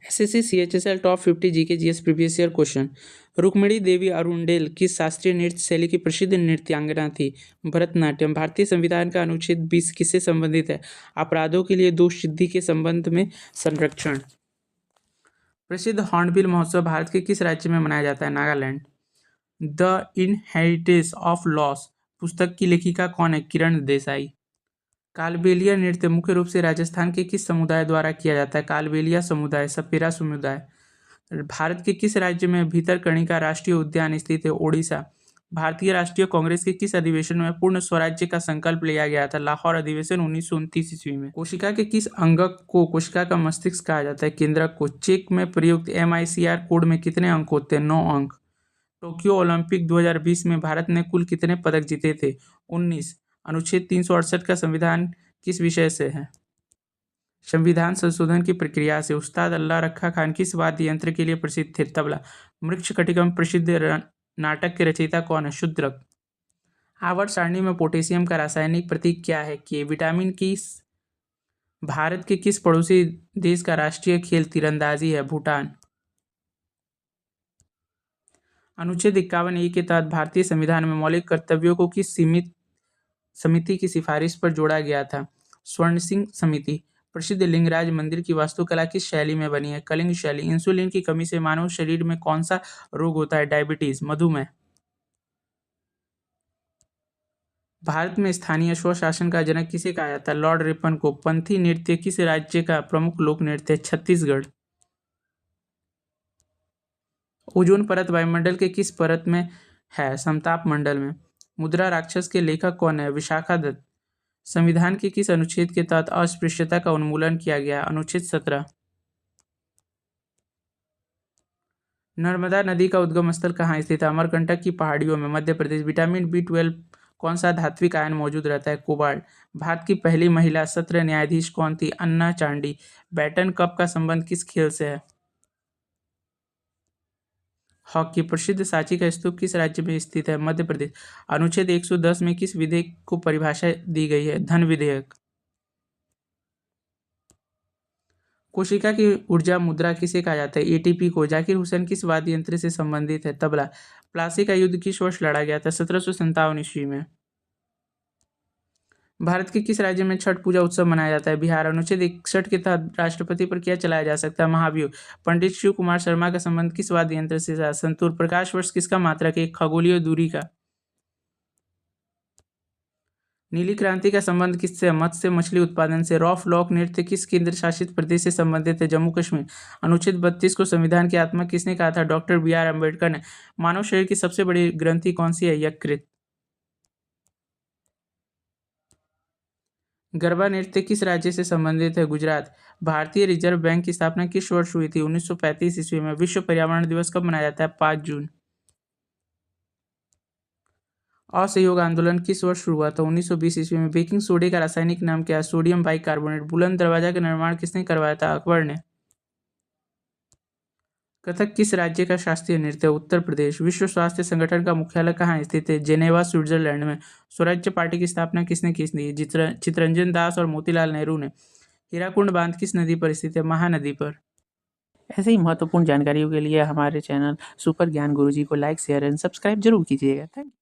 SSC CHSL top 50 GK GS previous year question. Rukmini Devi Arundale किस शास्त्रीय नृत्य शैली की प्रसिद्ध नृत्यांगना थी? भरतनाट्यम। भारतीय संविधान का अनुच्छेद 20 किससे संबंधित है? अपराधों के लिए दोष सिद्धि के संबंध में संरक्षण। प्रसिद्ध हॉर्नबिल महोत्सव भारत के किस राज्य में मनाया जाता है? Nagaland. The inheritance of loss पुस्तक की लेखिका कौन है? किरण देसाई। कालबेलिया नृत्य मुख्य रूप से राजस्थान के किस समुदाय द्वारा किया जाता है? कालबेलिया समुदाय, सपेरा समुदाय। भारत के किस राज्य में भीतरकनिका राष्ट्रीय उद्यान स्थित है? ओडिशा। भारतीय राष्ट्रीय कांग्रेस के किस अधिवेशन में पूर्ण स्वराज्य का संकल्प लिया गया था? लाहौर अधिवेशन 1929 ईस्वी में। कोशिका के किस अंगक को कोशिका का मस्तिष्क कहा जाता है? केंद्रक को। चेक में प्रयुक्त MICR कोड में कितने अंक होते हैं? 9 अंक। टोक्यो ओलंपिक 2020 में भारत ने कुल कितने पदक जीते थे? 19। अनुच्छेद 368 का संविधान किस विषय से है? संविधान संशोधन की प्रक्रिया से। उस्ताद अल्लाह रखा खान किस वाद्य यंत्र के लिए प्रसिद्ध थे? तबला। मृच्छकटिकम प्रसिद्ध नाटक के रचयिता कौन है? शूद्रक। आवर्त सारणी में पोटेशियम का रासायनिक प्रतीक क्या है? के। विटामिन किस भारत के किस पड़ोसी देश का राष्ट्रीय खेल तीरंदाजी है? भूटान। अनुच्छेद 51A के तहत भारतीय संविधान में मौलिक कर्तव्यों को किस सीमित समिति की सिफारिश पर जोड़ा गया था? स्वर्ण सिंह समिति। प्रसिद्ध लिंगराज मंदिर की वास्तुकला किस शैली में बनी है? कलिंग शैली। इंसुलिन की कमी से मानव शरीर में कौन सा रोग होता है? डायबिटीज, मधुमेह। भारत में स्थानीय स्वशासन का जनक किसे कहा जाता है? लॉर्ड रिपन को। पंथी नृत्य किस राज्य का प्रमुख लोक नृत्य है? छत्तीसगढ़। ओजोन परत वायुमंडल के किस परत में है? समताप मंडल में। मुद्रा राक्षस के लेखक कौन है? विशाखा दत्त। संविधान के किस अनुच्छेद के तहत अस्पृश्यता का उन्मूलन किया गया? अनुच्छेद 17। नर्मदा नदी का उद्गम स्थल कहाँ स्थित है? अमरकंटक की पहाड़ियों में, मध्य प्रदेश। विटामिन B12 कौन सा धात्विक आयन मौजूद रहता है? कोबाल्ट। भारत की पहली महिला सत्र न्यायाधीश कौन थी? अन्ना चांडी। बैटन कप का संबंध किस खेल से है? हॉकी। प्रसिद्ध सांची का स्तूप किस राज्य में स्थित है? मध्य प्रदेश। अनुच्छेद 110 में किस विधेयक को परिभाषा दी गई है? धन विधेयक। कोशिका की ऊर्जा मुद्रा किसे कहा जाता है? ATP को। जाकिर हुसैन किस वाद्य यंत्र से संबंधित है? तबला। प्लासी का युद्ध किस वर्ष लड़ा गया था? 1757 ईस्वी में। भारत के किस राज्य में छठ पूजा उत्सव मनाया जाता है? बिहार। अनुच्छेद 61 के तहत राष्ट्रपति पर क्या चलाया जा सकता है? महाभियोग। पंडित शिव कुमार शर्मा का संबंध किस वाद्य यंत्र से था? संतूर। प्रकाश वर्ष किसका मात्रक है? खगोलीय दूरी का। नीली क्रांति का संबंध किससे? मत्स्य मछली उत्पादन से। रॉफ लॉक नृत्य किस केंद्र शासित प्रदेश से संबंधित है? जम्मू कश्मीर। अनुच्छेद 32 को संविधान की आत्मा किसने कहा था? डॉक्टर BR अम्बेडकर ने। मानव शरीर की सबसे बड़ी ग्रंथि कौन सी है? यकृत। गरबा नृत्य किस राज्य से संबंधित है? गुजरात। भारतीय रिजर्व बैंक की स्थापना किस वर्ष हुई थी? 1935 ईस्वी में। विश्व पर्यावरण दिवस कब मनाया जाता है? 5 जून। असहयोग आंदोलन किस वर्ष शुरू हुआ था? 1920 ईस्वी में। बेकिंग सोडे का रासायनिक नाम क्या है? Sodium bicarbonate. बुलंद दरवाजा का निर्माण किसने करवाया था? अकबर ने। कथक किस राज्य का शास्त्रीय नृत्य है? उत्तर प्रदेश। विश्व स्वास्थ्य संगठन का मुख्यालय कहाँ स्थित है? जेनेवा, स्विट्जरलैंड में। स्वराज्य पार्टी की स्थापना किसने की थी? चित्तरंजन दास और मोतीलाल नेहरू ने। हीराकुंड बांध किस नदी पर स्थित है? महानदी पर। ऐसे ही महत्वपूर्ण जानकारियों के लिए हमारे चैनल सुपर ज्ञान गुरुजी को लाइक, शेयर एंड सब्सक्राइब जरूर कीजिएगा। Thank you.